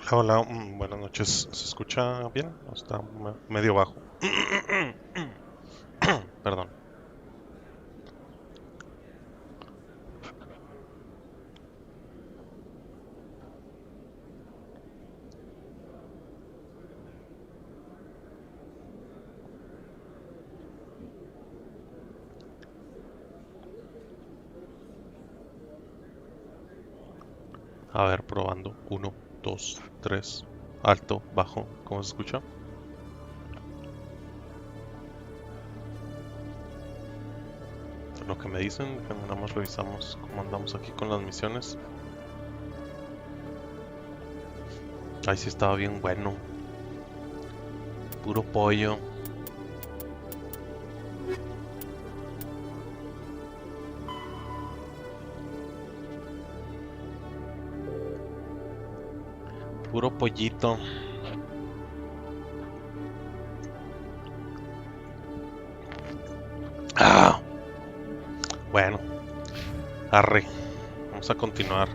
Hola, buenas noches. ¿Se escucha bien? ¿O está medio bajo? Perdón. A ver, probando. Uno, dos, tres. Alto, bajo. ¿Cómo se escucha? Lo que me dicen, que nada más revisamos cómo andamos aquí con las misiones. Ahí sí estaba bien bueno. Puro pollo. Puro pollito. Ah, bueno, arre. Vamos a continuar.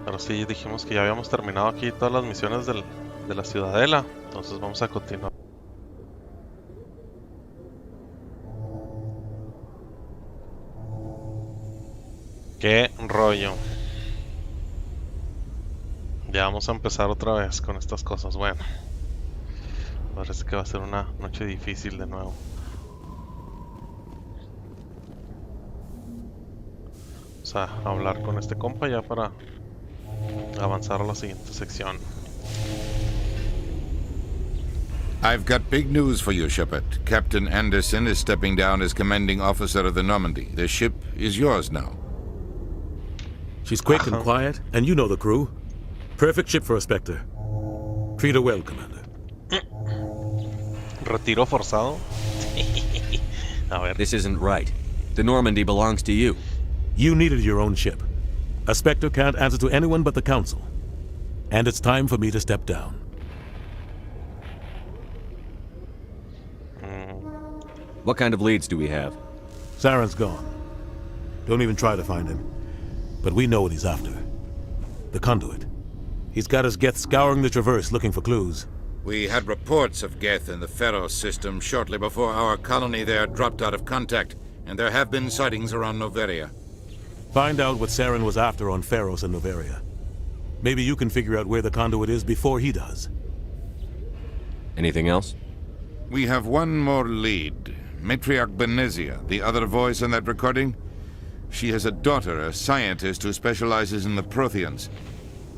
Pero sí, dijimos que ya habíamos terminado aquí todas las misiones de la ciudadela. Entonces vamos a continuar. Qué rollo. Ya vamos a empezar otra vez con estas cosas. Bueno, parece que va a ser una noche difícil de nuevo. Vamos a hablar con este compa ya para avanzar a la siguiente sección. I've got big news for you, Shepard. Captain Anderson is stepping down as commanding officer of the Normandy. The ship is yours now. She's quick and quiet, and you know the crew. Perfect ship for a Spectre. Treat her well, Commander. Retiro forzado. A ver. This isn't right. The Normandy belongs to you. You needed your own ship. A Spectre can't answer to anyone but the Council. And it's time for me to step down. What kind of leads do we have? Saren's gone. Don't even try to find him. But we know what he's after. The Conduit. He's got his Geth scouring the Traverse looking for clues. We had reports of Geth in the Pharos system shortly before our colony there dropped out of contact, and there have been sightings around Noveria. Find out what Saren was after on Pharos and Noveria. Maybe you can figure out where the Conduit is before he does. Anything else? We have one more lead. Matriarch Benezia, the other voice in that recording. She has a daughter, a scientist who specializes in the Protheans.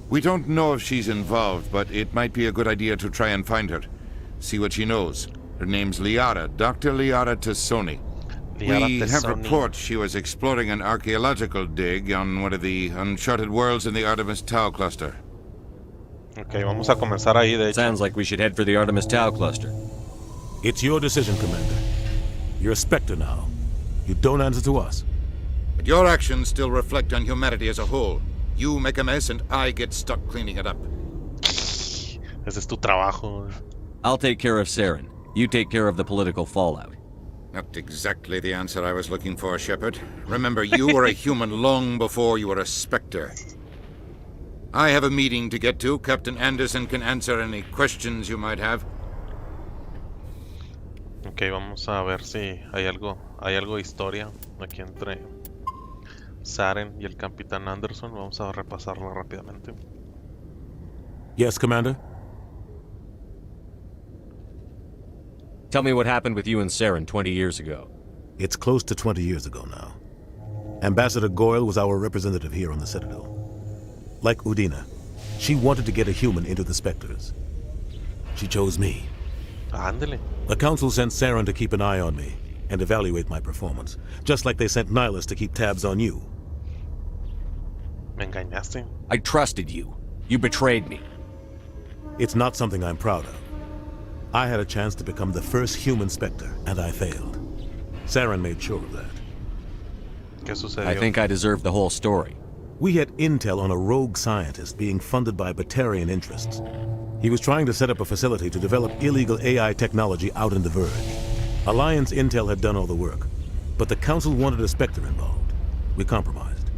We don't know if she's involved, but it might be a good idea to try and find her. See what she knows. Her name's Liara, Dr. Liara Tassoni. We have reports she was exploring an archaeological dig on one of the uncharted worlds in the Artemis Tau cluster. Ok, vamos a comenzar ahí, de hecho. Sounds like we should head for the Artemis Tau cluster. It's your decision, Commander. You're a Spectre now. You don't answer to us. But your actions still reflect on humanity as a whole. You make a mess and I get stuck cleaning it up. Ese es tu trabajo. I'll take care of Saren. You take care of the political fallout. Not exactly the answer I was looking for, Shepard. Remember, you were a human long before you were a Spectre. I have a meeting to get to. Captain Anderson can answer any questions you might have. Ok, vamos a ver si hay algo de historia aquí entre Saren y el Capitán Anderson. Vamos a repasarlo rápidamente. Yes, Commander? Tell me what happened with you and Saren 20 years ago. It's close to 20 years ago now. Ambassador Goyle was our representative here on the Citadel. Like Udina, she wanted to get a human into the Spectres. She chose me. Ándele. The Council sent Saren to keep an eye on me and evaluate my performance, just like they sent Nihilus to keep tabs on you. Me engañaste. I trusted you. You betrayed me. It's not something I'm proud of. I had a chance to become the first human Spectre, and I failed. Saren made sure of that. ¿Qué sucedió? I think I deserve the whole story. We had intel on a rogue scientist being funded by Batarian interests. He was trying to set up a facility to develop illegal AI technology out in the Verge. Alliance intel had done all the work, but the Council wanted a Spectre involved. We compromised.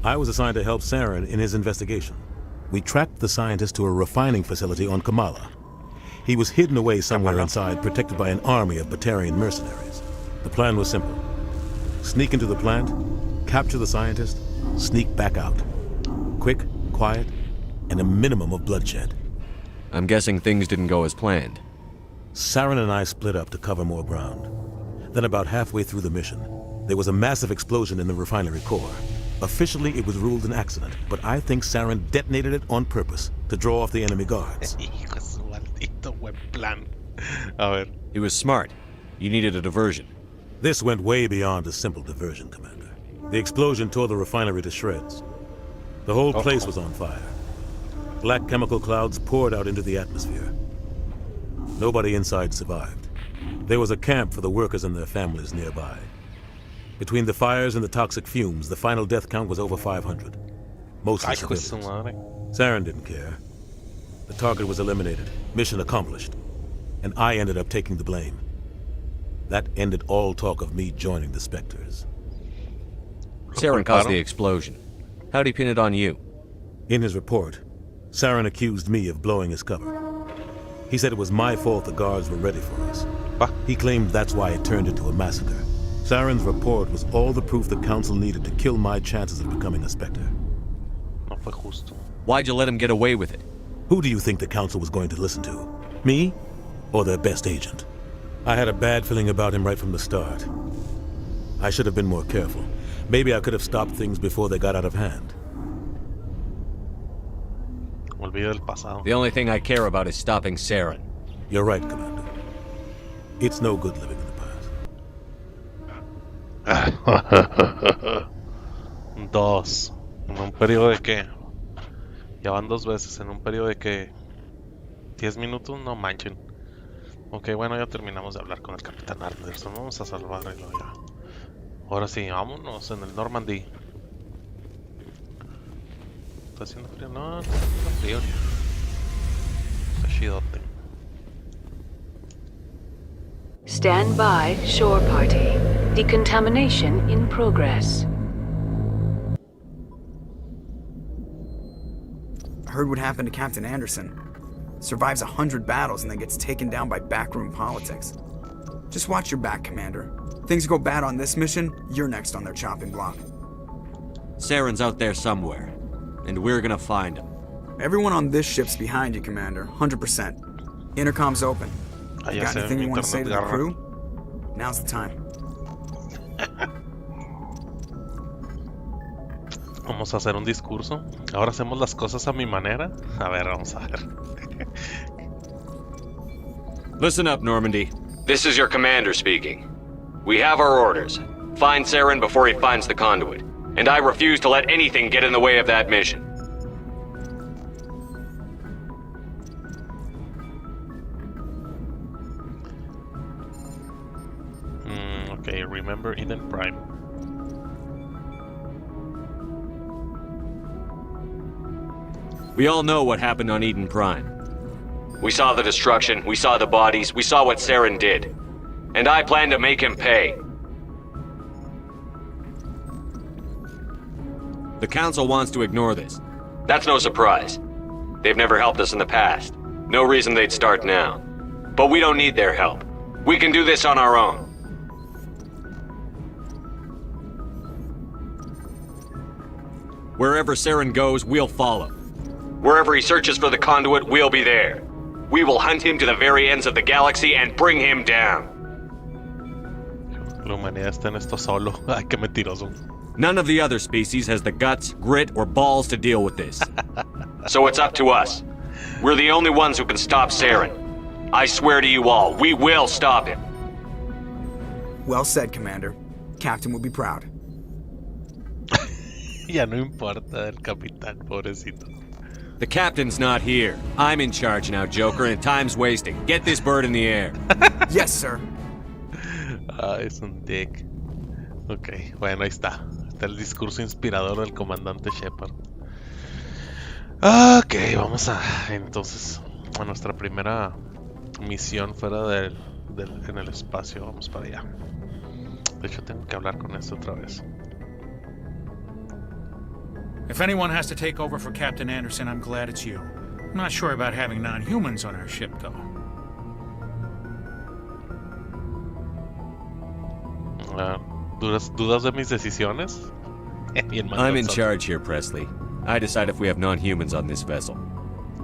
I was assigned to help Saren in his investigation. We tracked the scientist to a refining facility on Kamala. He was hidden away somewhere inside, protected by an army of Batarian mercenaries. The plan was simple. Sneak into the plant, capture the scientist, sneak back out. Quick, quiet, and a minimum of bloodshed. I'm guessing things didn't go as planned. Saren and I split up to cover more ground. Then about halfway through the mission, there was a massive explosion in the refinery core. Officially, it was ruled an accident, but I think Saren detonated it on purpose to draw off the enemy guards. Hijo de su maldito buen plan. A ver. He was smart. You needed a diversion. This went way beyond a simple diversion, Commander. The explosion tore the refinery to shreds. The whole place was on fire. Black chemical clouds poured out into the atmosphere. Nobody inside survived. There was a camp for the workers and their families nearby. Between the fires and the toxic fumes, the final death count was over 500. Mostly Hijo de su civilians. madre. Saren didn't care. The target was eliminated, mission accomplished, and I ended up taking the blame. That ended all talk of me joining the Spectres. Saren caused the explosion. How'd he pin it on you? In his report, Saren accused me of blowing his cover. He said it was my fault the guards were ready for us. What? He claimed that's why it turned into a massacre. Saren's report was all the proof the Council needed to kill my chances of becoming a Spectre. No fue justo. Why'd you let him get away with it? Who do you think the Council was going to listen to? Me? Or their best agent? I had a bad feeling about him right from the start. I should have been more careful. Maybe I could have stopped things before they got out of hand. Olvido del pasado. The only thing I care about is stopping Saren. You're right, Commander. It's no good living in the past. Dos. En un periodo de qué? Ya van dos veces. En un periodo de que 10 minutos, no manchen. Ok, bueno, ya terminamos de hablar con el Capitán Anderson. Vamos a salvarlo ya. Ahora sí, vámonos en el Normandy. ¿Está haciendo frío? No, no está haciendo frío. Está chidote. Stand by, shore party. Decontamination in progress. I heard what happened to Captain Anderson. Survives 100 battles and then gets taken down by backroom politics. Just watch your back, Commander. Things go bad on this mission, you're next on their chopping block. Saren's out there somewhere, and we're gonna find him. Everyone on this ship's behind you, Commander. 100%. Intercom's open. Ah, ya Got sé, anything mi you want to say to internet the garra. crew? Now's the time. Vamos a hacer un discurso. Ahora hacemos las cosas a mi manera. A ver, vamos a ver. Listen up, Normandy. This is your commander speaking. We have our orders. Find Saren before he finds the conduit. And I refuse to let anything get in the way of that mission. Okay, remember Eden Prime. We all know what happened on Eden Prime. We saw the destruction, we saw the bodies, we saw what Saren did. And I plan to make him pay. The Council wants to ignore this. That's no surprise. They've never helped us in the past. No reason they'd start now. But we don't need their help. We can do this on our own. Wherever Saren goes, we'll follow. Wherever he searches for the conduit, we'll be there. We will hunt him to the very ends of the galaxy and bring him down. La humanidad está en esto solo. Ay, qué mentiroso. None of the other species has the guts, grit, or balls to deal with this. So it's up to us. We're the only ones who can stop Saren. I swear to you all, we will stop him. Well said, Commander. Captain will be proud. Ya no importa el capitán, pobrecito. The captain's not here. I'm in charge now, Joker, and time's wasting. Get this bird in the air. Yes, sir. Ah, es un dick. Ok, bueno, ahí está. Está el discurso inspirador del comandante Shepard. Ok, vamos a entonces a nuestra primera misión fuera en el espacio. Vamos para allá. De hecho, tengo que hablar con este otra vez. If anyone has to take over for Captain Anderson, I'm glad it's you. I'm not sure about having non-humans on our ship, though. ¿Dudas de mis decisiones? Bien I'm in mandazote. charge here, Presley. I decide if we have non-humans on this vessel.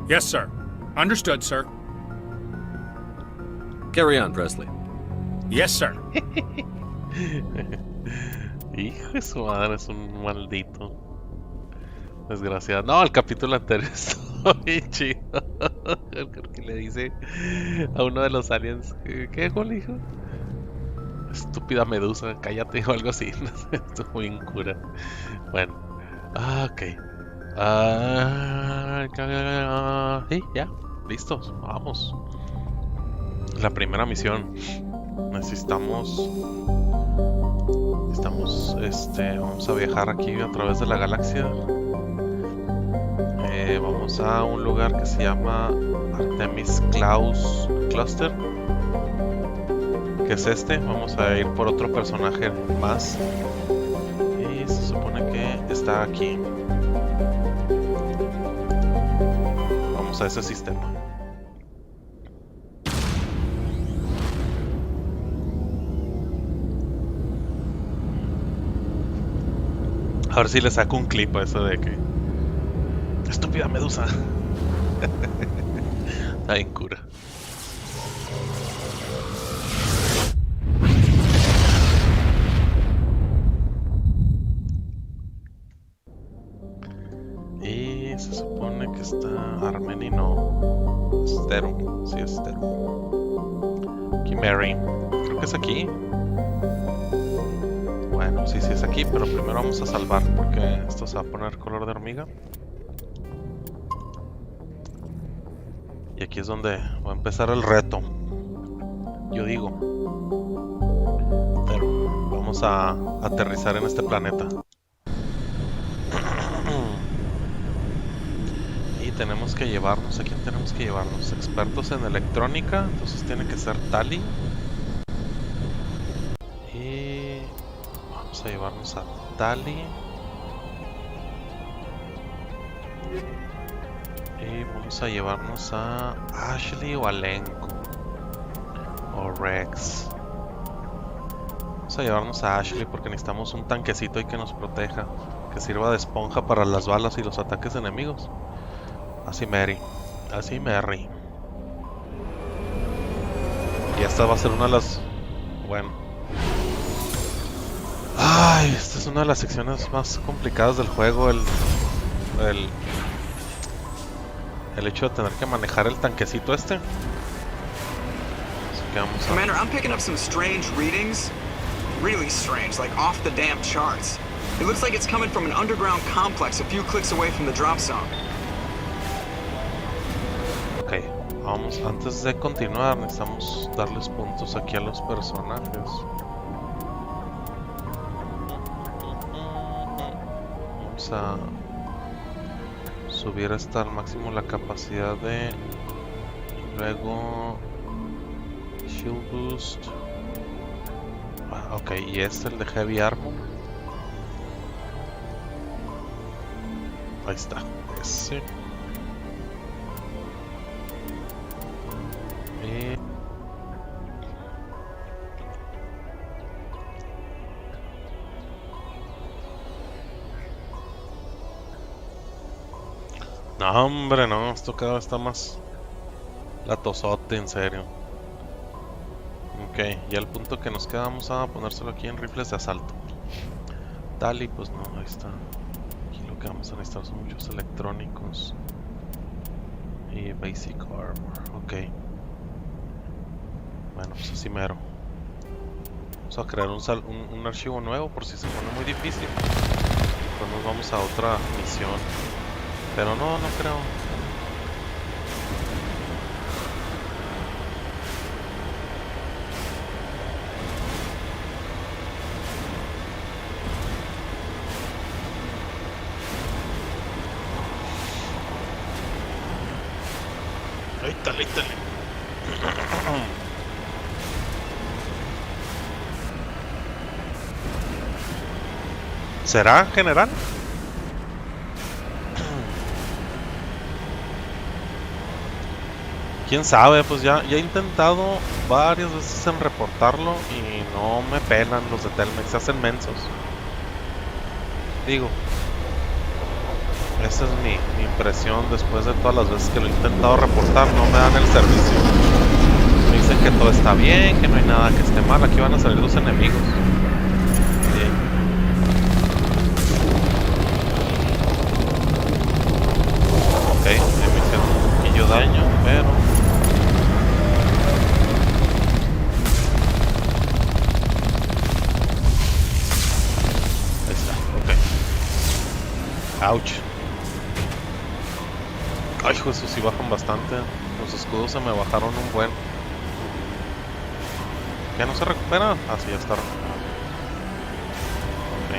Yes, sir. Understood, sir. Carry on, Presley. Yes, sir. Hijo de su madre, es un maldito. Desgraciado. No, el capítulo anterior estuvo bien chido. Porque le dice a uno de los aliens, ¿qué le dijo? Estúpida medusa, cállate o algo así. No sé, estuvo bien cura. Bueno, ok. Sí, ya, listos, vamos. La primera misión. Necesitamos, vamos a viajar aquí a través de la galaxia. Vamos a un lugar que se llama Artemis Klaus Cluster, que es este. Vamos a ir por otro personaje más y se supone que está aquí. Vamos a ese sistema. A ver si le saco un clip a eso de que... ¡Estúpida medusa! Está bien cura. Y se supone que está Armenino. Stero. Sí, es Stero. Aquí Mary. Creo que es aquí. Bueno, sí es aquí, pero primero vamos a salvar porque esto se va a poner color de hormiga. Y aquí es donde va a empezar el reto. Yo digo. Pero vamos a aterrizar en este planeta. Y tenemos que llevarnos, ¿a quién tenemos que llevarnos? Expertos en electrónica, entonces tiene que ser Tali. Y vamos a llevarnos a Tali. Y vamos a llevarnos a Ashley o Alenko o Rex. Vamos a llevarnos a Ashley porque necesitamos un tanquecito ahí que nos proteja, que sirva de esponja para las balas y los ataques enemigos. Así Mary. Y esta va a ser una de las... Bueno. Ay, esta es una de las secciones más complicadas del juego, el hecho de tener que manejar el tanquecito este. Así que vamos a... Commander, I'm picking up some strange readings. Really strange, like off the damn charts. It looks like it's coming from an underground complex a few clicks away from the drop zone. Ok, vamos, antes de continuar necesitamos darles puntos aquí a los personajes. Vamos a subir hasta al máximo la capacidad de... Y luego... Shield Boost. Ok, y este el de Heavy Armor. Ahí está, ese. Y... No, hombre, no, esto cada vez está más latosote, en serio. Ok, ya el punto que nos queda vamos a ponérselo aquí en rifles de asalto. Tali, pues no, ahí está. Aquí lo que vamos a necesitar son muchos electrónicos. Y basic armor, ok. Bueno, pues así mero. Vamos a crear un archivo nuevo por si se pone muy difícil. Pues nos vamos a otra misión. Pero no creo. Ahí está. ¿Será general? quién sabe, pues ya he intentado varias veces en reportarlo y no me pelan los de Telmex, se hacen mensos. Digo, esa es mi impresión después de todas las veces que lo he intentado reportar, no me dan el servicio. Me dicen que todo está bien, que no hay nada que esté mal, aquí van a salir los enemigos. Bien. Ok, me hicieron un poquillo daño, pero... ahí está, ok. Ouch. Ay, hijo, esos sí bajan bastante. Los escudos se me bajaron un buen. ¿Ya no se recupera? Ah, sí, ya está recuperado. Ok.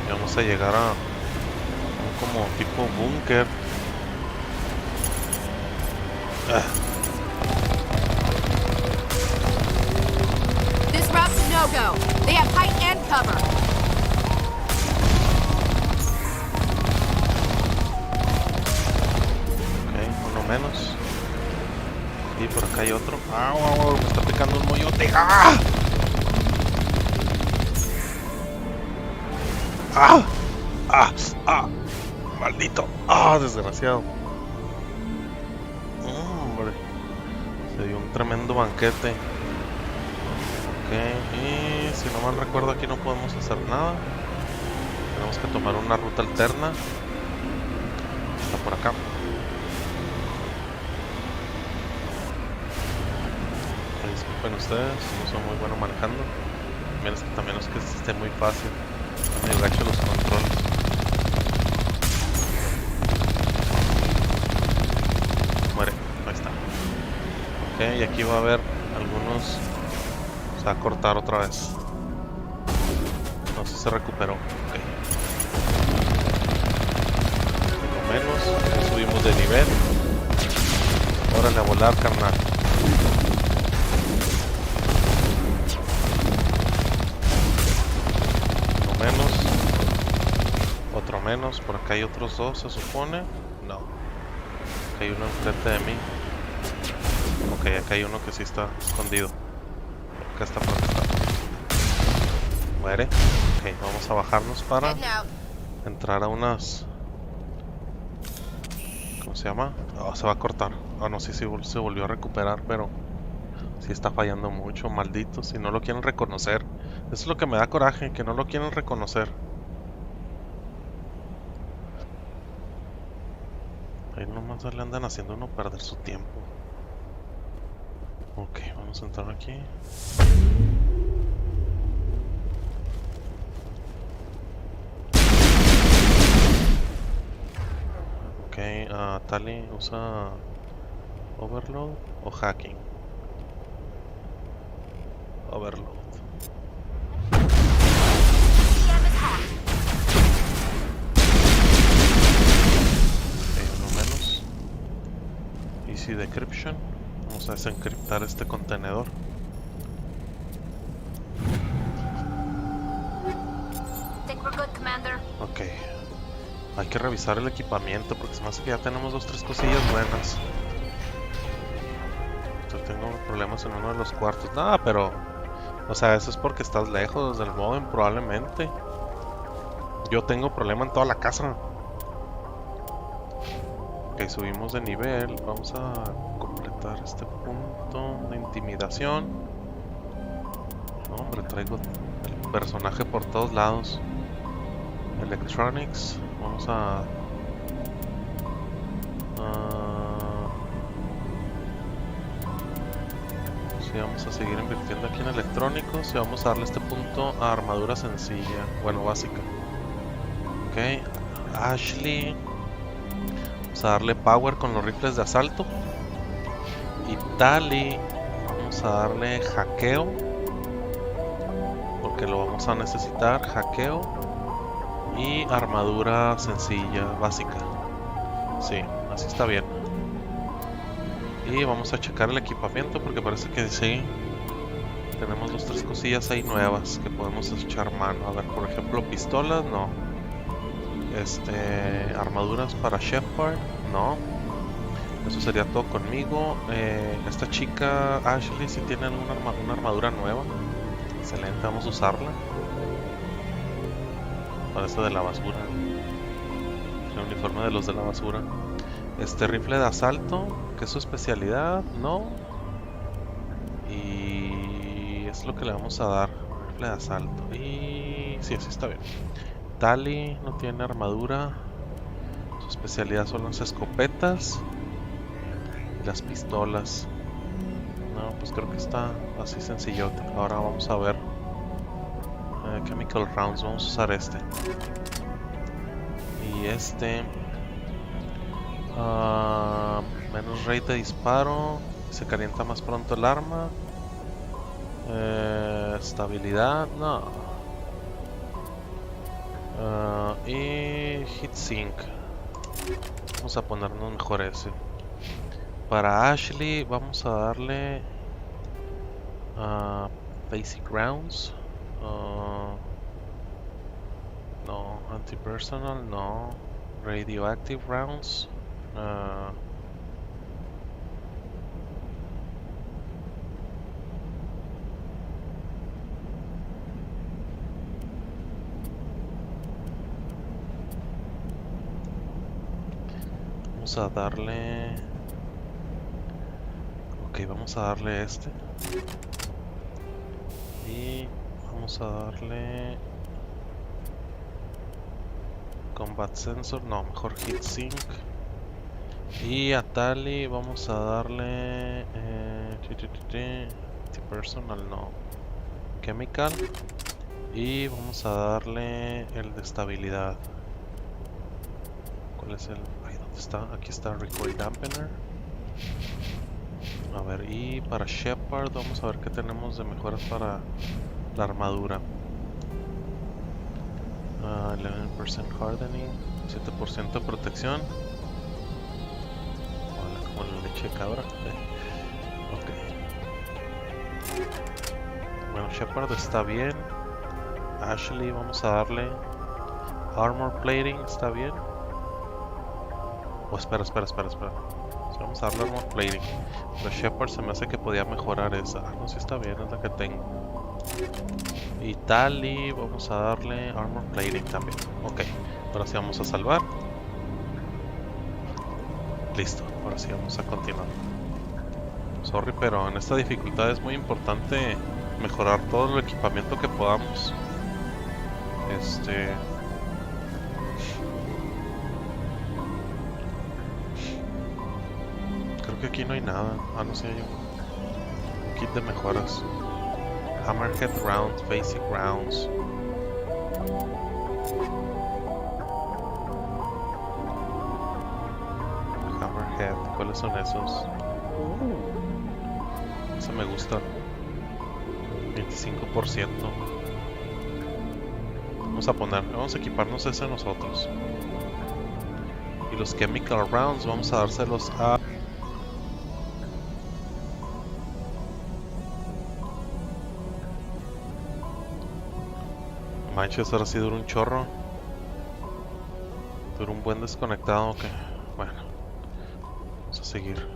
Y vamos a llegar a un como tipo búnker. This route's a no-go. They have height and cover. Menos. Y por acá hay otro. ¡Ah! Me está picando un moyote. ¡Ah! ¡Ah! ¡Ah! ¡Ah! ¡Maldito! ¡Ah! Desgraciado. Hombre. Se dio un tremendo banquete. Ok. Y si no mal recuerdo, aquí no podemos hacer nada. Tenemos que tomar una ruta alterna. Está por acá. Disculpen ustedes, no soy muy bueno manejando. Menos que también es que esté muy fácil. Están medio gacho los controles. Muere, ahí está. Ok, y aquí va a haber algunos. Se va a cortar otra vez. No sé si se recuperó. Ok. Por lo menos, ya subimos de nivel. Órale a volar, carnal. Menos, otro menos, por acá hay otros dos, se supone. No, acá hay uno enfrente de mí. Ok, acá hay uno que sí está escondido. Por acá está. Muere. Ok, vamos a bajarnos para entrar a unas... ¿cómo se llama? Oh, se va a cortar. Ah, no, sí, se volvió a recuperar, pero sí está fallando mucho, maldito. Si no lo quieren reconocer. Eso es lo que me da coraje, que no lo quieren reconocer. Ahí nomás le andan haciendo uno perder su tiempo. Ok, vamos a entrar aquí. Ok, Tali usa Overload o Hacking. Overload. Easy Decryption. Vamos a desencriptar este contenedor. Ok. Hay que revisar el equipamiento porque se me hace que ya tenemos 2-3 cosillas buenas. Yo tengo problemas en uno de los cuartos. Nada, pero... o sea, eso es porque estás lejos del modem probablemente. Yo tengo problema en toda la casa. Ok, subimos de nivel. Vamos a completar este punto de intimidación. No, hombre, traigo el personaje por todos lados. Electronics. Vamos a... sí, vamos a seguir invirtiendo aquí en electrónicos. Y vamos a darle este punto a armadura sencilla. Bueno, básica. Ok, Ashley. Vamos a darle power con los rifles de asalto. Y Tali, vamos a darle hackeo, porque lo vamos a necesitar. Hackeo y armadura sencilla, básica. Sí, así está bien. Y vamos a checar el equipamiento porque parece que sí. Tenemos 2-3 cosillas ahí nuevas que podemos echar mano. A ver, por ejemplo, pistolas, no. Armaduras para Shepard, no. Eso sería todo conmigo. Esta chica, Ashley, si tiene una armadura nueva. Excelente, vamos a usarla. Para esto de la basura. El uniforme de los de la basura. Rifle de asalto, que es su especialidad, no. Y es lo que le vamos a dar. Rifle de asalto. Y sí, así está bien. Tali no tiene armadura. Su especialidad son las escopetas y las pistolas. No, pues creo que está así sencillote. Ahora vamos a ver Chemical Rounds. Vamos a usar y menos rate de disparo. Se calienta más pronto el arma. Estabilidad, no. Y hit sync. Vamos a ponernos mejor ese. Para Ashley vamos a darle basic rounds. No, anti-personal, no. Radioactive rounds. Vamos a darle... Ok, vamos a darle y vamos a darle... Combat Sensor, no, mejor Hit Sync. Y a Tali vamos a darle... Personal, no. Chemical. Y vamos a darle el de estabilidad. ¿Cuál es el...? Ay, ¿dónde está? Aquí está Recoil Dampener. A ver, y para Shepard vamos a ver qué tenemos de mejoras para la armadura. 11% hardening, 7% de protección. Hola, como la leche de cabra. Ok. Bueno, Shepard está bien. Ashley vamos a darle armor plating, está bien. Oh, espera. Vamos a darle armor plating. Pero Shepard se me hace que podía mejorar esa. No sé si está bien, es la que tengo. Y Tali, vamos a darle armor plating también. Ok, ahora sí vamos a salvar. Listo, ahora sí vamos a continuar. Sorry, pero en esta dificultad es muy importante mejorar todo el equipamiento que podamos. Creo que aquí no hay nada. Ah, no sé, hay un kit de mejoras. Hammerhead rounds, basic rounds. Hammerhead, ¿cuáles son esos? Ese me gusta. 25%. Vamos a equiparnos ese nosotros. Y los chemical rounds vamos a dárselos a... Manches, ahora sí dura un chorro. Dura un buen desconectado que... Bueno, vamos a seguir.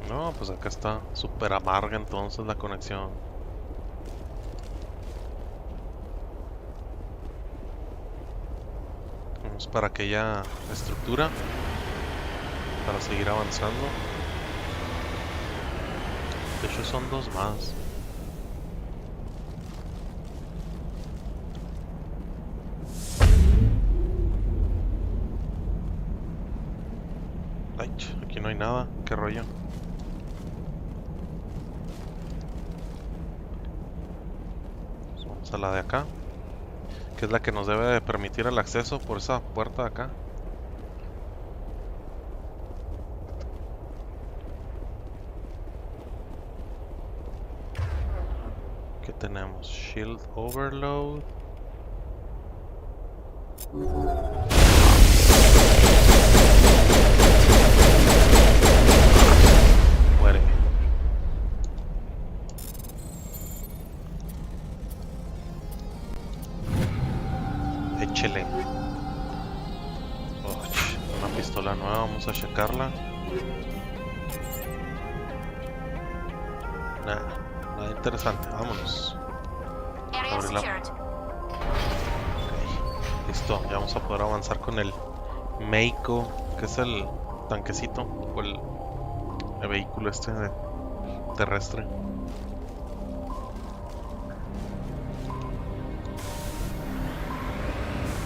No, pues acá está súper amarga entonces la conexión. Vamos para aquella estructura para seguir avanzando. De hecho son dos más. Ay, aquí no hay nada, qué rollo. Pues vamos a la de acá, que es la que nos debe de permitir el acceso por esa puerta de acá. ¿Qué tenemos? Shield Overload. Muere. Échele. Una pistola nueva, vamos a checarla. Nada interesante, vámonos. Abrirla. Ok, listo, ya vamos a poder avanzar con el Meiko, que es el tanquecito o el vehículo este terrestre.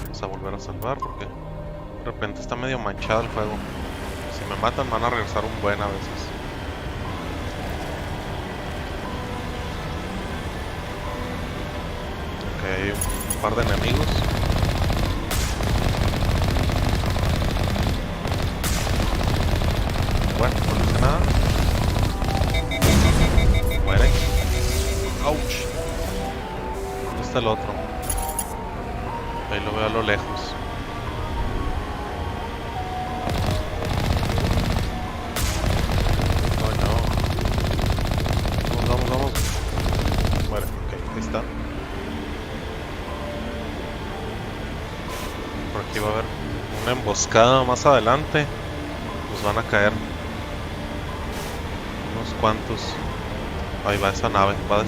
Vamos a volver a salvar porque de repente está medio manchado el juego. Si me matan van a regresar un buen a veces. Ok, hay un par de enemigos. Bueno, no le hice nada. Muere. Ouch. ¿Dónde está el otro? Ahí lo veo a lo lejos. Vamos. Muere, ok, ahí está. Por aquí va a haber una emboscada más adelante. Nos van a caer unos cuantos. Ahí va esa nave, va a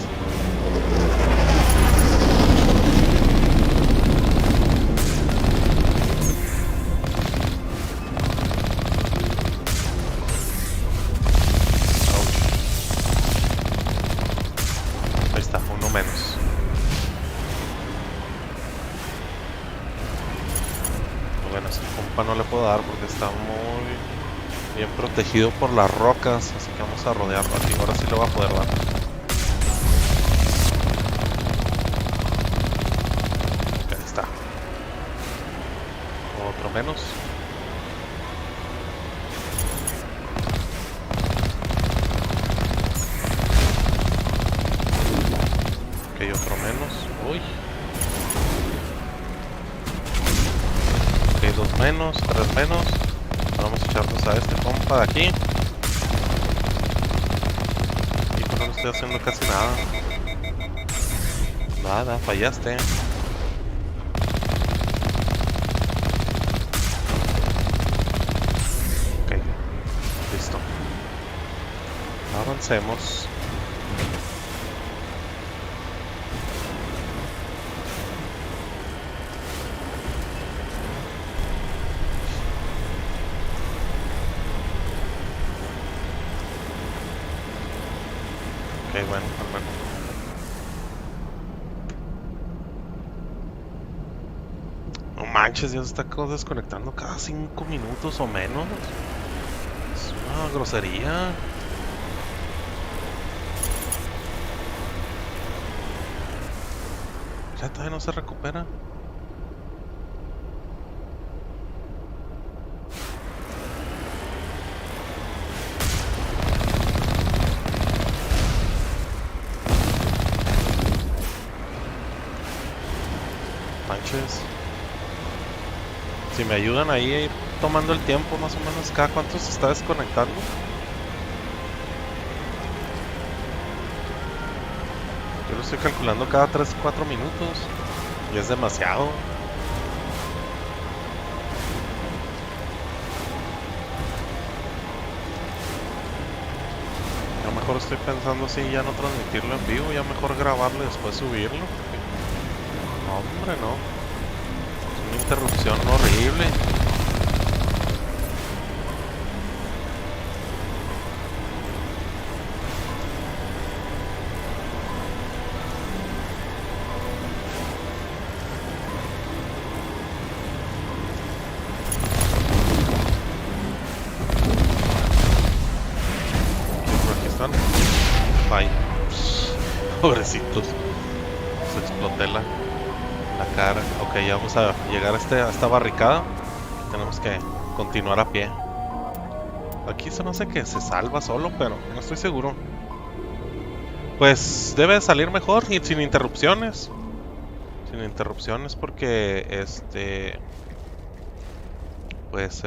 no le puedo dar porque está muy bien protegido por las rocas, así que vamos a rodearlo aquí. Ahora sí le voy a poder dar. Ok, ahí está. Otro menos. Ok, otro menos. Uy. Ok, 2 menos, 3 menos. Vamos a echarnos a este compa de aquí. Y no le estoy haciendo casi nada. Nada, fallaste. Ok, listo. Avancemos. Bueno, hermano. No manches, ya se está desconectando cada 5 minutos o menos. Es una grosería. Ya todavía no se recupera. Si me ayudan ahí a ir tomando el tiempo, más o menos cada cuánto se está desconectando. Yo lo estoy calculando cada 3-4 minutos y es demasiado. Ya mejor estoy pensando así, ya no transmitirlo en vivo, ya mejor grabarlo y después subirlo. No, hombre, no. Una interrupción horrible. Por aquí están. Bye. Pobrecitos. Se exploté la cara. Ok, ya vamos a llegar a esta barricada. Tenemos que continuar a pie. Aquí se me hace que se salva solo, pero no estoy seguro. Pues debe salir mejor y sin interrupciones. Sin interrupciones porque pues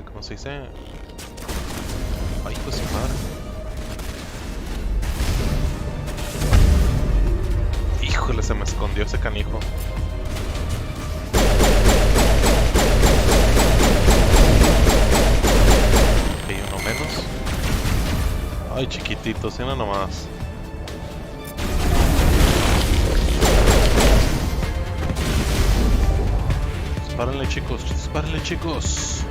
¿cómo se dice? Ay, pues su madre. Híjole, se me escondió ese canijo. Ay, chiquititos, tiene nomás. Dispárenle, chicos, dispárenle, chicos.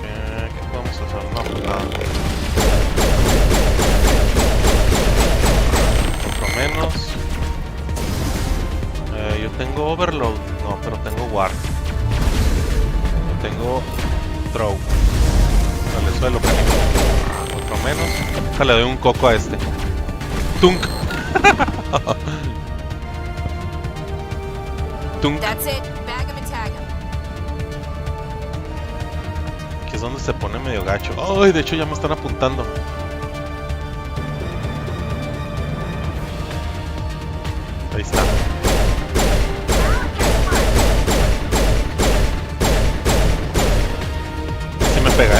¿Qué podemos hacer? No, pues nada. Otro menos. Yo tengo Overload. No, pero tengo Warp. Yo tengo Throw. Dale suelo, cariño. Otro menos. Déjale, doy un coco a este. Tunk. Tunk. That's it. Bag 'em and tag 'em. Aquí es donde se pone medio gacho. Ay, de hecho ya me están apuntando. Ahí está. Sí me pega,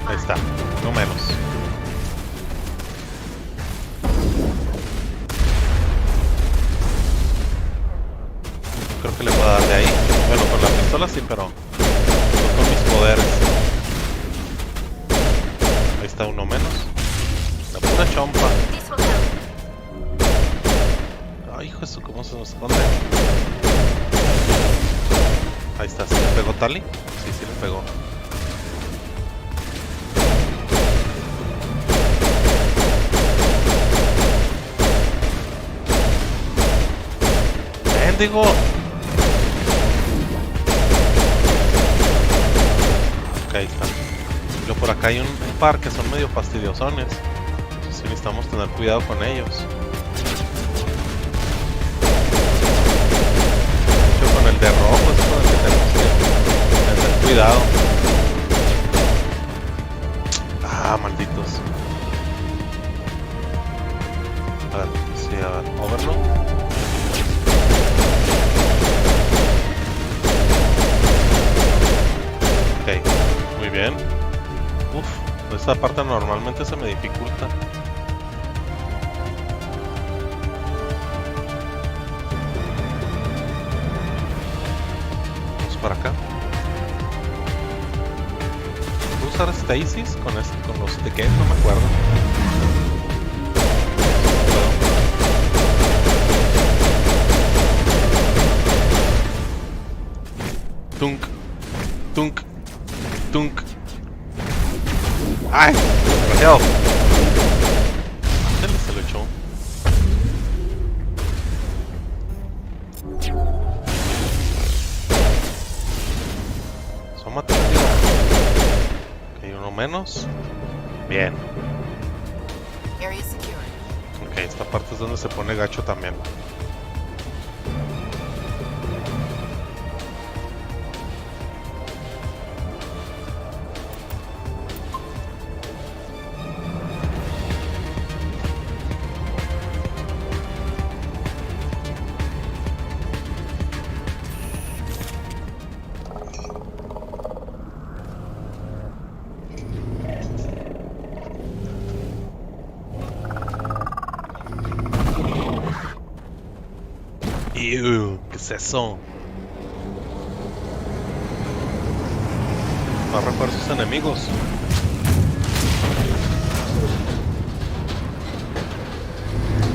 Ahí está, no menos. Creo que le puedo dar de ahí. Bueno, con la pistola sí, pero no con mis poderes. Ahí está uno menos. La pura chompa. Ay, hijo de su, ¿cómo se nos esconde? Ahí está, ¿sí le pegó Tali? Sí, sí le pegó. ¡Mendigo! Ok, ahí está. Y luego por acá hay un par que son medio fastidiosones. Entonces sí necesitamos tener cuidado con ellos. Con el de rojo es con el que tenemos que tener cuidado. Ah, malditos. A ver, sí, a ver, Overload. Ok, muy bien. Uf, esta parte normalmente se me dificulta. Para acá. ¿Puedo usar Stasis con los de qué? No me acuerdo. Tunk, tunk, tunk. ¡Ay! ¡Desgraciado! Se lo echó. Ok, uno menos. Bien. Ok, esta parte es donde se pone gacho también. ¿Qué es eso? Más refuerzos enemigos.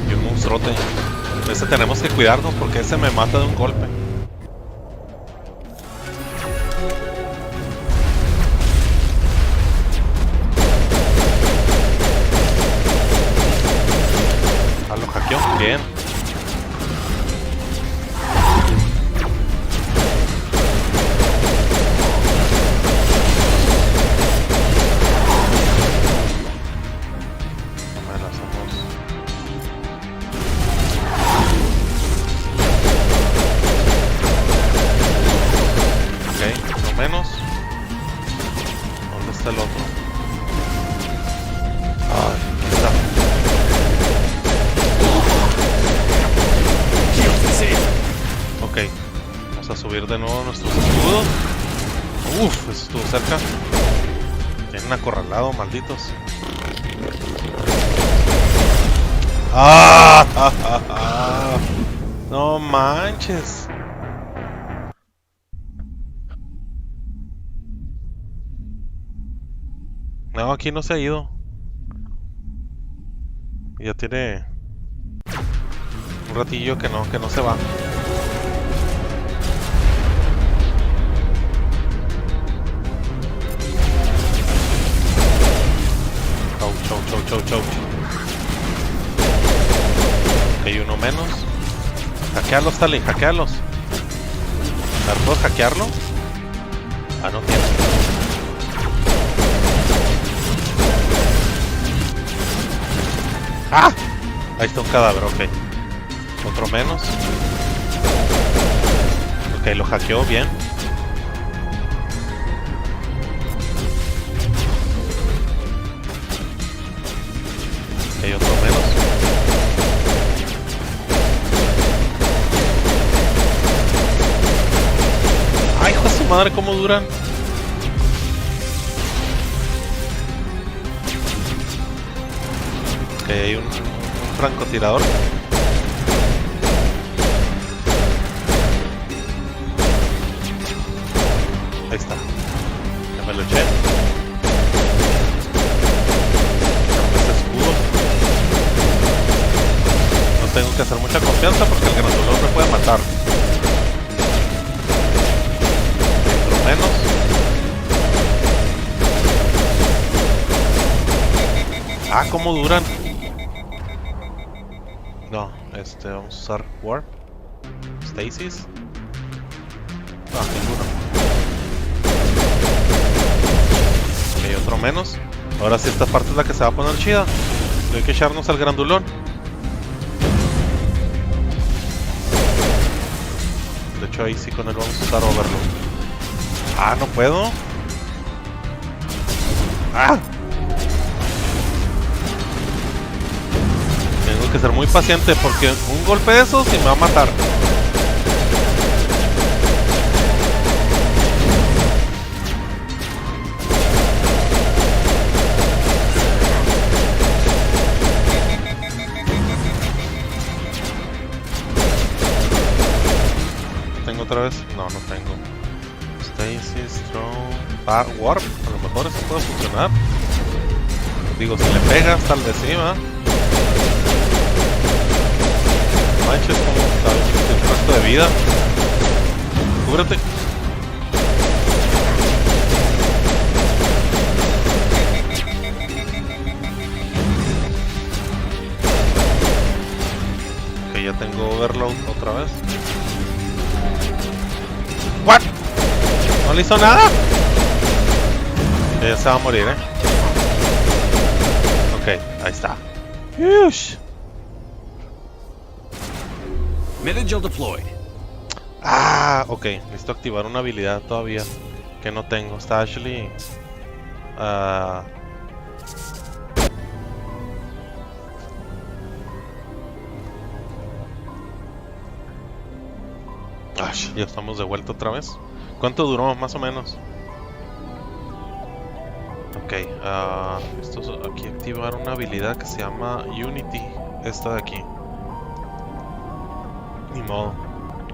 Y un monstruote. Ese tenemos que cuidarnos porque ese me mata de un golpe. Ah, lo hackeó. Bien. De nuevo nuestros escudos. Uff, eso estuvo cerca. Tienen acorralado, malditos. ¡Ah! No manches. No, aquí no se ha ido. Ya tiene un ratillo que no se va. Chau. Hay uno menos. Hackealos, Tali, hackealos. ¿Puedo hackearlo? Ah, no tiene. ¡Ah! Ahí está un cadáver, ok. Otro menos. Ok, lo hackeó bien. Ok, otro menos. ¡Ay, hijo de su madre! ¿Cómo duran? Ok, hay un francotirador. Ahí está. Ya me lo eché. Este escudo. No tengo que hacer mucha confianza porque el grandulón me puede matar. Otro menos. Ah, ¿cómo duran? No, vamos a usar Warp. Stasis. No, ninguno. Ok, otro menos. Ahora sí, esta parte es la que se va a poner chida. Hay que echarnos al grandulón. De hecho, ahí sí con él vamos a usar Overload. Ah, no puedo. Ah. Tengo que ser muy paciente porque un golpe de esos y me va a matar. ¿Tengo otra vez? No, no tengo. Stasis, Strong, Warp. A lo mejor eso puede funcionar. Digo, si le pegas, tal vez sí, ¿va? Manches, como el resto de vida. Cúbrete. Ok, ya tengo Overload otra vez. ¿What? ¿No le hizo nada? Ya se va a morir, Ok, ahí está. ¡Yush! Metagel deployed. Ah, ok. Necesito activar una habilidad todavía que no tengo. Está Ashley. Ya estamos de vuelta otra vez. ¿Cuánto duró más o menos? Ok, esto es aquí activar una habilidad que se llama Unity. Esta de aquí. Ni modo.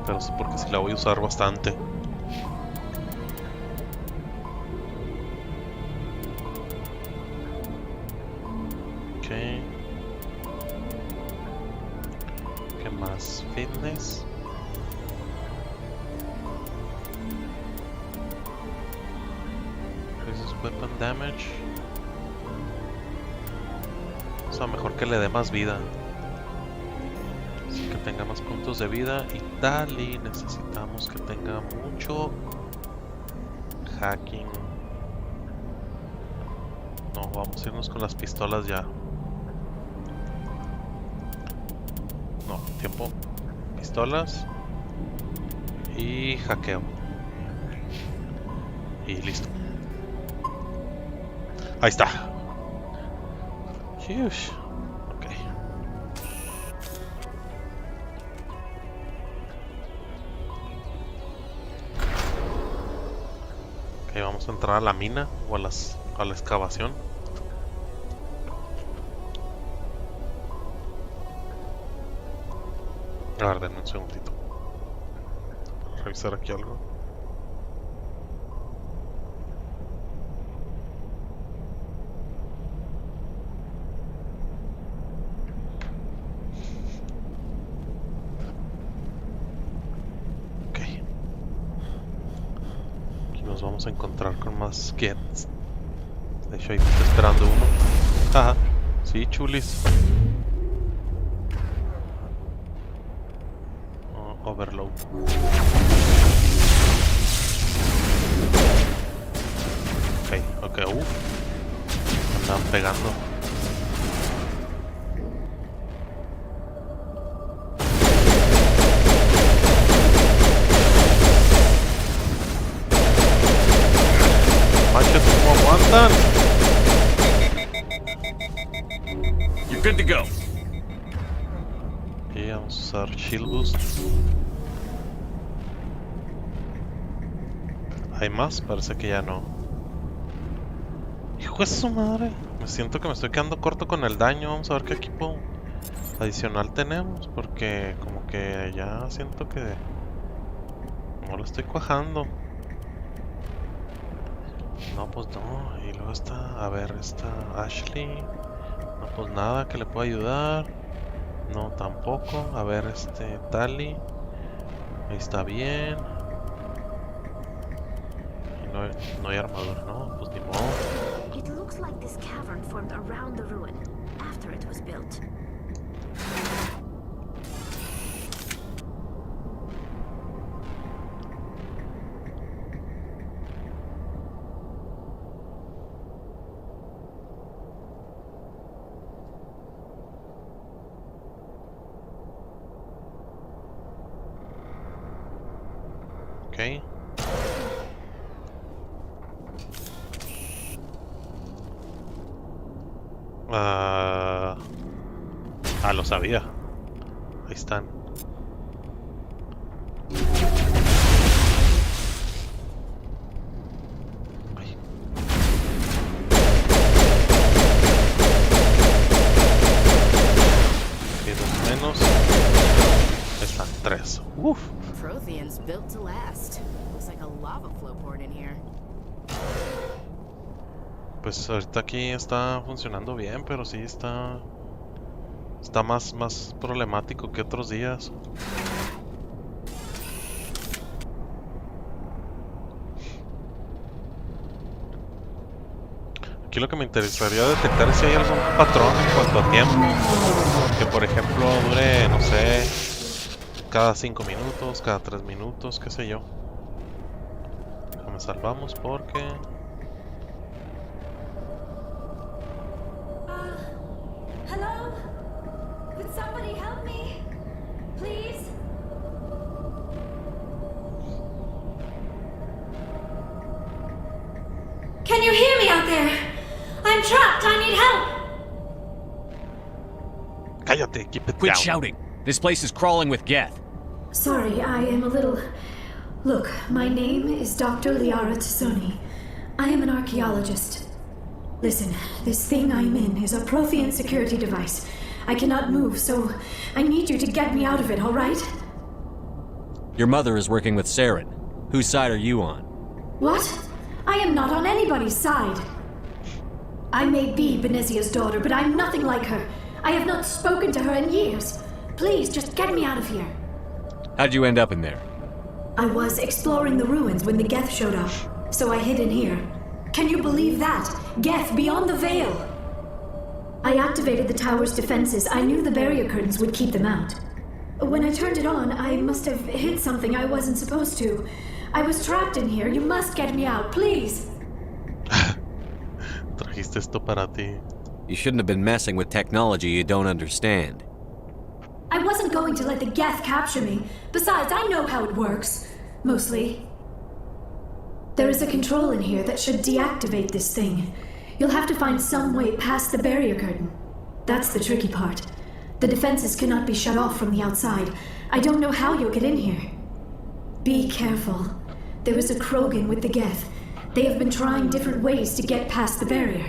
Pero sí porque sí la voy a usar bastante. Ok. ¿Qué más? Fitness. Weapon damage. O sea, mejor que le dé más vida. Así que tenga más puntos de vida. Y tal, y necesitamos que tenga mucho hacking. No, vamos a irnos con las pistolas ya. No, tiempo. Pistolas. Y hackeo. Y listo. Ahí está. Huge. Ok. Ok, vamos a entrar a la mina o a la excavación. A ver, denme un segundito. Para revisar aquí algo. nos vamos a encontrar con más Geths. De hecho, ahí me está esperando uno. Ajá, sí, chulis. Oh, overload. Ok, andan pegando. Manches, ¿cómo aguantan? You're good to go. Y vamos a usar Shield Boost. ¿Hay más? Parece que ya no. Hijo de su madre. Me siento que me estoy quedando corto con el daño. Vamos a ver qué equipo adicional tenemos. Porque como que ya siento que no lo estoy cuajando. No, pues no. Y luego está, a ver, está Ashley. No, pues nada que le pueda ayudar. No, tampoco. A ver, Tali. Ahí está bien. Y no hay armadura, ¿no? Pues ni modo. It looks like this cavern formed around the ruin after it was built. Okay. Lo sabía. Ahí están. Ay. Okay, dos menos. Están tres. Uf. Protheans built to last. Looks like a lava flow poured in here. Pues ahorita aquí está funcionando bien, pero sí está más problemático que otros días. Aquí lo que me interesaría detectar es si hay algún patrón en cuanto a tiempo. Que por ejemplo dure, no sé, cada 5 minutos, cada 3 minutos, qué sé yo. Déjame salvamos porque... Hello? Could somebody help me? Please? Can you hear me out there? I'm trapped. I need help. Cállate, keep it Quit down. shouting. This place is crawling with Geth. Sorry, I am a little... Look, my name is Dr. Liara Tassoni. I am an archaeologist. Listen, this thing I'm in is a Prothean security device. I cannot move, so I need you to get me out of it, all right? Your mother is working with Saren. Whose side are you on? What? I am not on anybody's side. I may be Benezia's daughter, but I'm nothing like her. I have not spoken to her in years. Please, just get me out of here. How'd you end up in there? I was exploring the ruins when the Geth showed up, so I hid in here. Can you believe that? Geth, beyond the veil! I activated the tower's defenses. I knew the barrier curtains would keep them out. When I turned it on, I must have hit something I wasn't supposed to. I was trapped in here. You must get me out, please! Trajiste esto para ti. You shouldn't have been messing with technology you don't understand. I wasn't going to let the Geth capture me. Besides, I know how it works. Mostly. There is a control in here that should deactivate this thing. You'll have to find some way past the barrier curtain. That's the tricky part. The defenses cannot be shut off from the outside. I don't know how you'll get in here. Be careful. There is a Krogan with the Geth. They have been trying different ways to get past the barrier.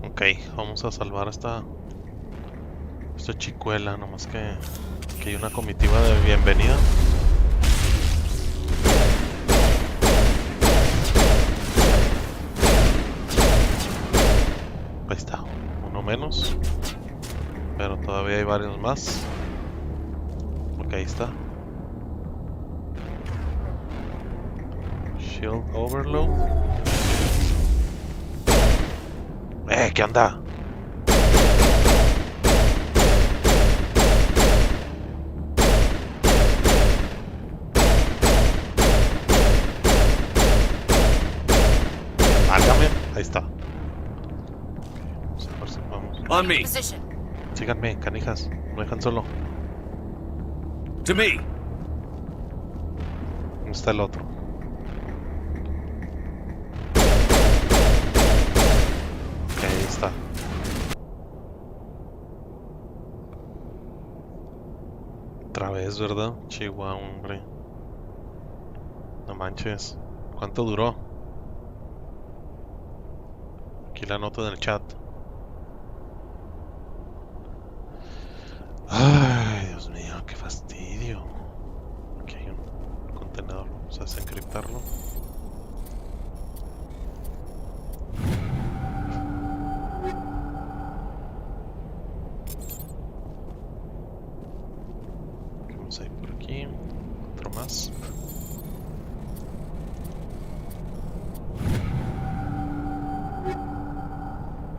Ok, vamos a salvar esta chicuela, nomás que hay una comitiva de bienvenida. Ahí está, uno menos, pero todavía hay varios más. Ok, ahí está. Shield overload. ¿Qué onda? Válgame, ahí está. Vamos a ver si vamos. On me. Síganme, canijas, no dejan solo. To me. ¿Dónde está el otro? Ok, ahí está. Otra vez, ¿verdad? Chihuahua, hombre. No manches. ¿Cuánto duró? Aquí la nota en el chat. Ay, Dios mío, qué fastidio. Aquí hay un contenedor. Vamos a desencriptarlo. Vamos a ir por aquí. Otro más.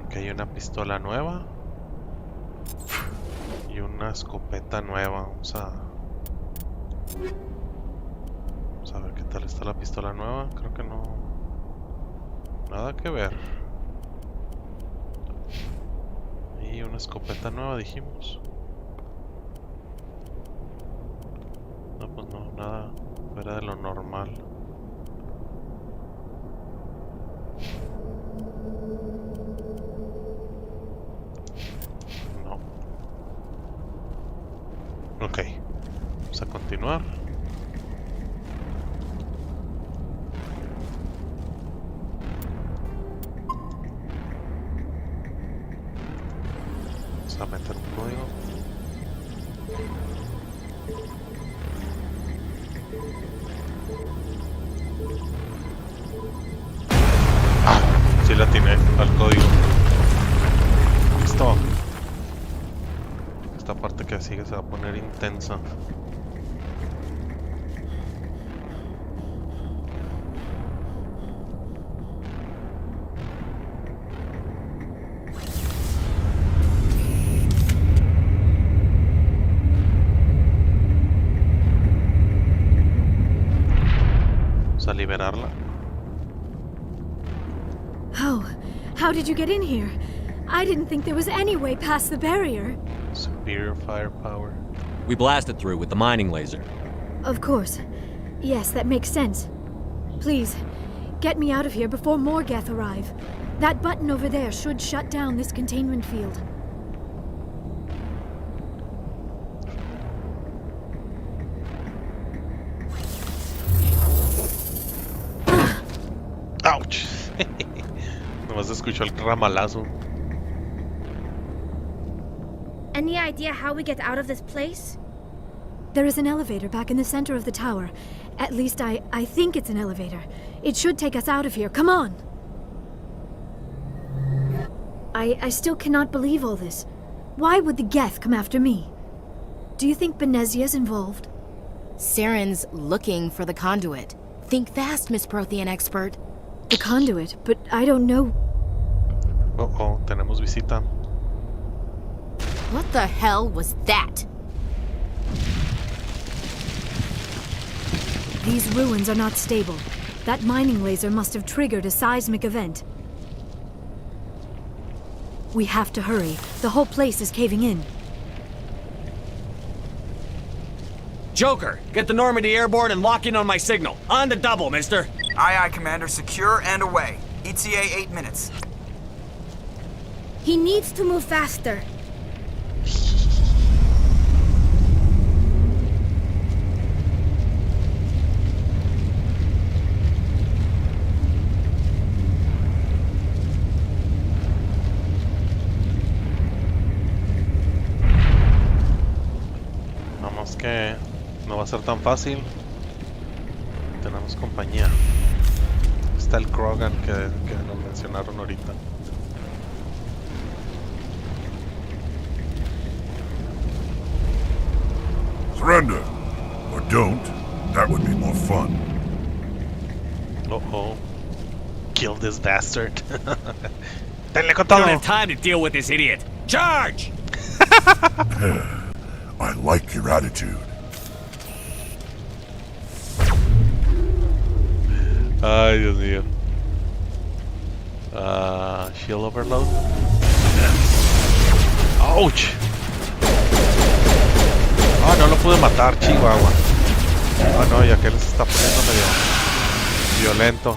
Aquí hay una pistola nueva. Y una escopeta nueva. Vamos a ver qué tal está la pistola nueva. Creo que no. Nada que ver. Y una escopeta nueva, dijimos. No, pues no, nada fuera de lo normal. No. Ok. Vamos a continuar. Vamos a meter un código. Sí la atiné al código. Listo. Esta parte que sigue se va a poner intensa. Vamos a liberarla. How did you get in here? I didn't think there was any way past the barrier. Superior firepower. We blasted through with the mining laser. Of course. Yes, that makes sense. Please, get me out of here before more Geth arrive. That button over there should shut down this containment field. Ouch. Nomás escuchó el ramalazo. Any idea how we get out of this place? There is an elevator back in the center of the tower. At least I think it's an elevator. It should take us out of here. Come on! I still cannot believe all this. Why would the Geth come after me? Do you think Benezia's involved? Saren's looking for the conduit. Think fast, Miss Prothean expert. The conduit, but I don't know. Oh, tenemos visita. What the hell was that? These ruins are not stable. That mining laser must have triggered a seismic event. We have to hurry. The whole place is caving in. Joker, get the Normandy airborne and lock in on my signal. On the double, mister. Aye, aye, Commander. Secure and away. ETA 8 minutes. He needs to move faster. Vamos que no va a ser tan fácil. Tenemos compañía. Está el Krogan que nos mencionaron ahorita. Surrender. Or don't. That would be more fun. Oh. Kill this bastard. Denle con I don't todo. have time to deal with this idiot. Charge! I like your attitude. Ay, Dios mío. Shield overload. Ouch. Oh, no lo pude matar, Chihuahua. Oh, no, ya que él se está poniendo medio violento.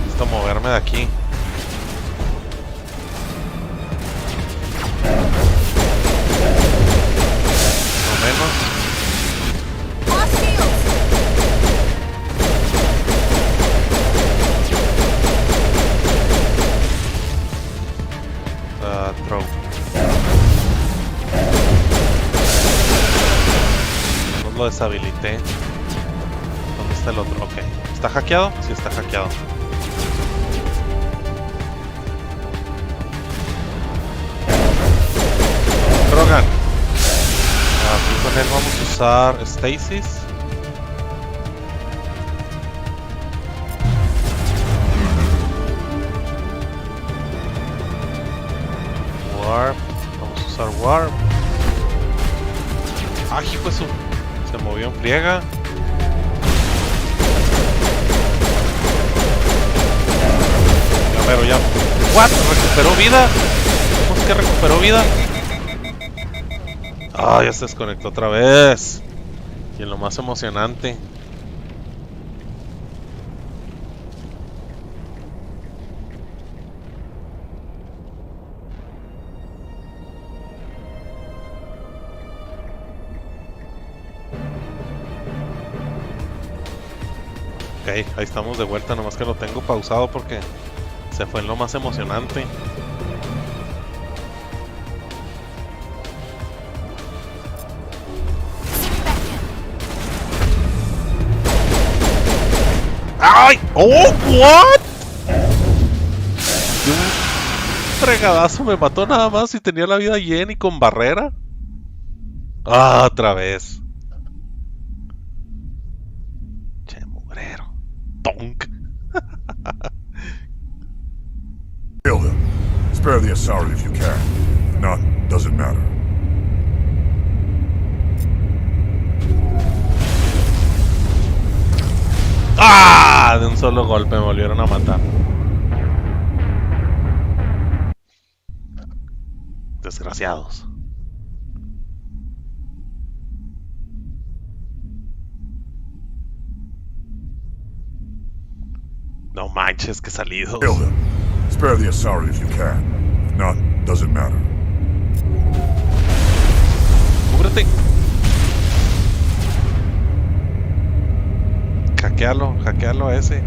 Necesito moverme de aquí. No menos. Throw. No lo deshabilité. ¿Dónde está el otro? Ok. ¿Está hackeado? Sí, está hackeado. Rogan. Aquí con él vamos a usar Stasis. Warp. Vamos a usar Warp. ¡Ah, hijo de su! Se movió en friega. Ya, pero ya. ¿What? ¿Recuperó vida? ¿Cómo es que recuperó vida? Ah, ya se desconectó otra vez. Y en lo más emocionante. Ok, ahí estamos de vuelta, nomás que lo tengo pausado porque se fue en lo más emocionante. ¡Ay! ¡Oh, what! De un fregadazo me mató nada más y tenía la vida llena y con barrera. ¡Ah, otra vez! Che, mugrero. Tonk. Kill him. Spare the Asari if you can. If not, doesn't matter. ¡Ah! De un solo golpe me volvieron a matar. Desgraciados. No manches, que salidos. Kill him. Spare the Asari if you can. If not, doesn't matter. Cúbrete. Hackealo a ese.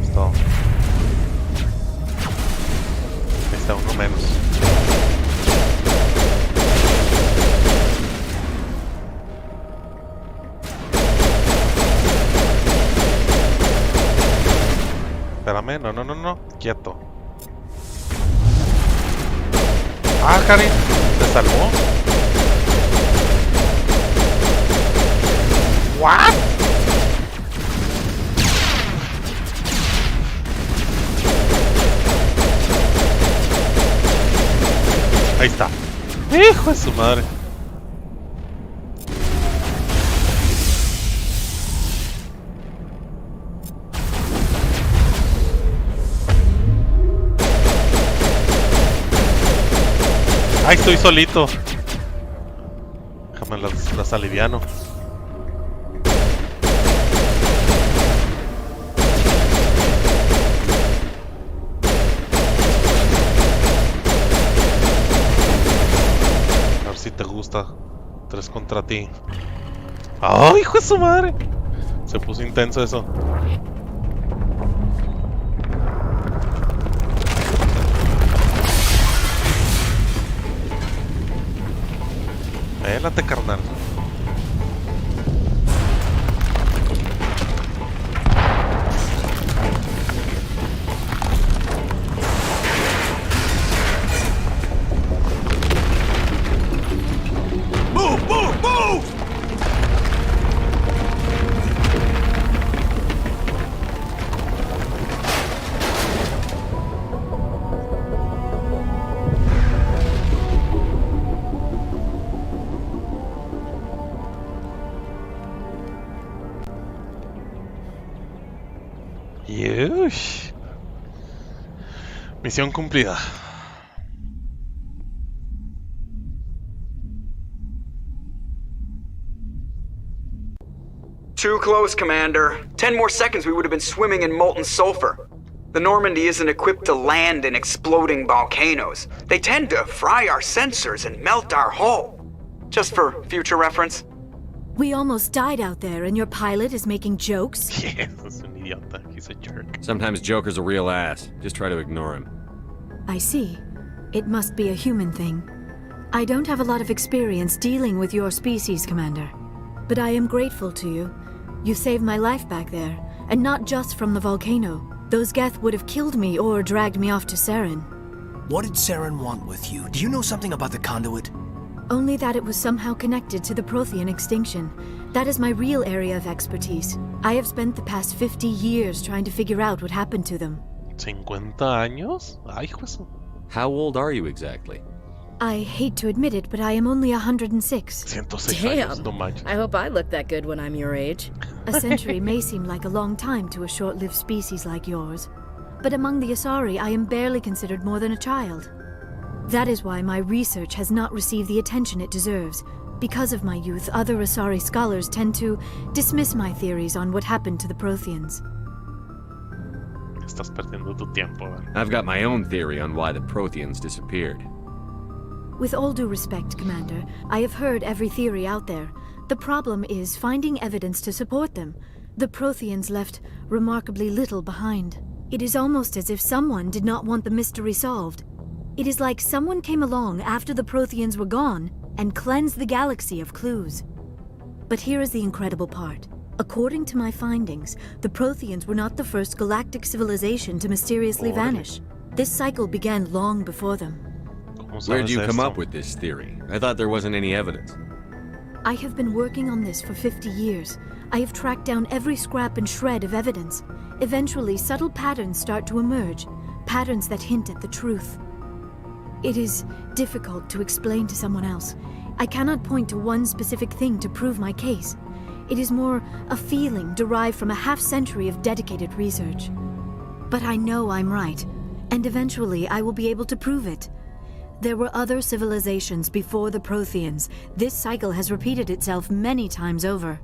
Es todo. Ahí está, uno menos. Espérame, no. Quieto. Ah, Karin, ¿te salvó? ¿What? Ahí está. Hijo de su madre. Ay, estoy solito. Déjame las aliviano. A ver si te gusta. 3 contra ti. ¡Ay, hijo de su madre! Se puso intenso eso. Pélate, carnal. Misión cumplida. Too close, Commander. 10 more seconds we would have been swimming in molten sulfur. The Normandy isn't equipped to land in exploding volcanoes. They tend to fry our sensors and melt our hull. Just for future reference. We almost died out there and your pilot is making jokes? Yeah, that's an idiota. He's a jerk. Sometimes Joker's a real ass. Just try to ignore him. I see. It must be a human thing. I don't have a lot of experience dealing with your species, Commander. But I am grateful to you. You saved my life back there, and not just from the volcano. Those Geth would have killed me or dragged me off to Saren. What did Saren want with you? Do you know something about the conduit? Only that it was somehow connected to the Prothean extinction. That is my real area of expertise. I have spent the past 50 years trying to figure out what happened to them. 50 años? Ay, pues. How old are you exactly? I hate to admit it, but I am only 106. 106 Damn. años, no manches. I hope I look that good when I'm your age. A century may seem like a long time to a short-lived species like yours, but among the Asari I am barely considered more than a child. That is why my research has not received the attention it deserves. Because of my youth, other Asari scholars tend to dismiss my theories on what happened to the Protheans. Estás perdiendo tu tiempo, I've got my own theory on why the Protheans disappeared. With all due respect, Commander, I have heard every theory out there. The problem is finding evidence to support them. The Protheans left remarkably little behind. It is almost as if someone did not want the mystery solved. It is like someone came along after the Protheans were gone and cleansed the galaxy of clues. But here is the incredible part. According to my findings, the Protheans were not the first galactic civilization to mysteriously vanish. This cycle began long before them. Where did you come up with this theory? I thought there wasn't any evidence. I have been working on this for 50 years. I have tracked down every scrap and shred of evidence. Eventually, subtle patterns start to emerge, patterns that hint at the truth. It is difficult to explain to someone else. I cannot point to one specific thing to prove my case. It is more a feeling derived from a half-century of dedicated research. But I know I'm right, and eventually I will be able to prove it. There were other civilizations before the Protheans. This cycle has repeated itself many times over.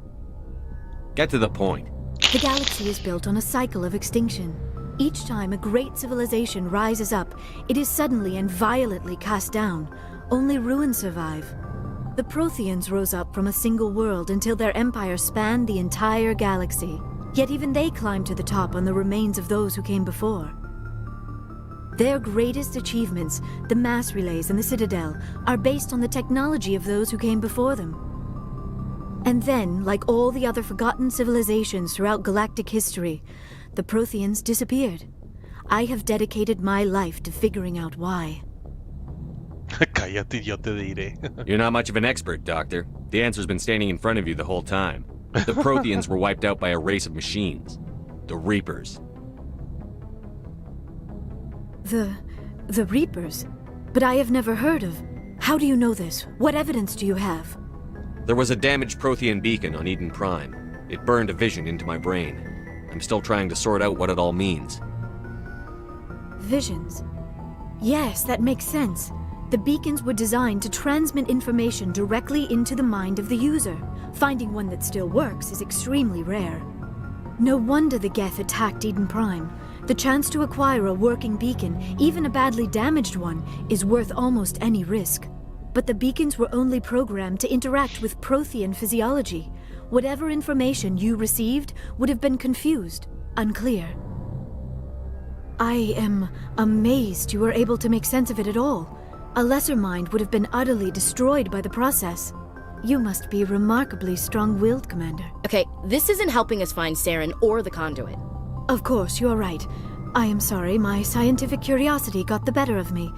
Get to the point. The galaxy is built on a cycle of extinction. Each time a great civilization rises up, it is suddenly and violently cast down. Only ruins survive. The Protheans rose up from a single world until their empire spanned the entire galaxy. Yet even they climbed to the top on the remains of those who came before. Their greatest achievements, the mass relays and the Citadel, are based on the technology of those who came before them. And then, like all the other forgotten civilizations throughout galactic history, the Protheans disappeared. I have dedicated my life to figuring out why. Cállate, yo te diré. You're not much of an expert, Doctor. The answer's been standing in front of you the whole time. The Protheans were wiped out by a race of machines. The Reapers. The Reapers? But I have never heard of. How do you know this? What evidence do you have? There was a damaged Prothean beacon on Eden Prime. It burned a vision into my brain. I'm still trying to sort out what it all means. Visions? Yes, that makes sense. The beacons were designed to transmit information directly into the mind of the user. Finding one that still works is extremely rare. No wonder the Geth attacked Eden Prime. The chance to acquire a working beacon, even a badly damaged one, is worth almost any risk. But the beacons were only programmed to interact with Prothean physiology. Whatever information you received would have been confused, unclear. I am amazed you were able to make sense of it at all. A lesser mind would have been utterly destroyed by the process. You must be remarkably strong-willed, Commander. Okay, this isn't helping us find Saren or the conduit. Of course, you are right. I am sorry, my scientific curiosity got the better of me.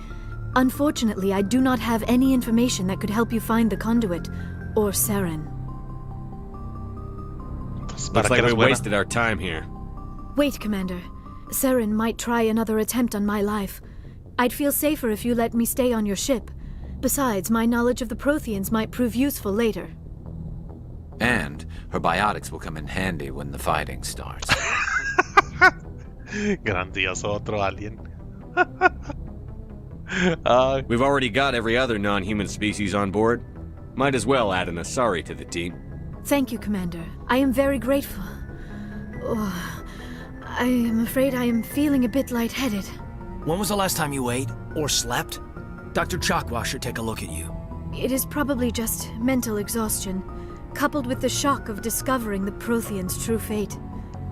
Unfortunately, I do not have any information that could help you find the conduit, or Saren. Looks like we wasted our time here. Wait, Commander. Saren might try another attempt on my life. I'd feel safer if you let me stay on your ship. Besides, my knowledge of the Protheans might prove useful later. And her biotics will come in handy when the fighting starts. Grandioso, otro alien. We've already got every other non-human species on board. Might as well add an Asari to the team. Thank you, Commander. I am very grateful. Oh, I am afraid I am feeling a bit lightheaded. When was the last time you ate or slept? Dr. Chakwa should take a look at you. It is probably just mental exhaustion, coupled with the shock of discovering the Protheans' true fate.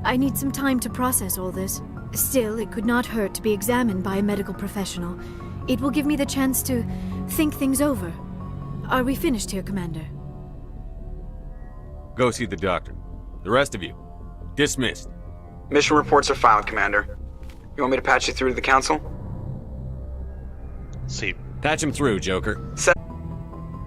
I need some time to process all this. Still, it could not hurt to be examined by a medical professional. It will give me the chance to think things over. Are we finished here, Commander? Go see the doctor. The rest of you, dismissed. Mission reports are filed, Commander. You want me to patch you through to the Council? See. Patch him through, Joker. Set